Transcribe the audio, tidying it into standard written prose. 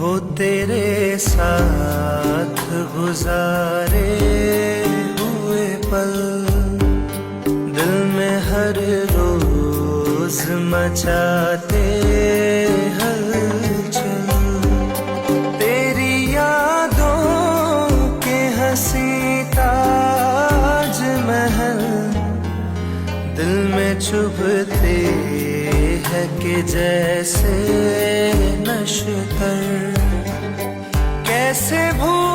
वो तेरे साथ गुजारे हुए पल दिल में हर रोज मचाते हलचल। तेरी यादों के हंसी ताजमहल दिल में चुभते है कि जैसे नशतर। कैसे भूल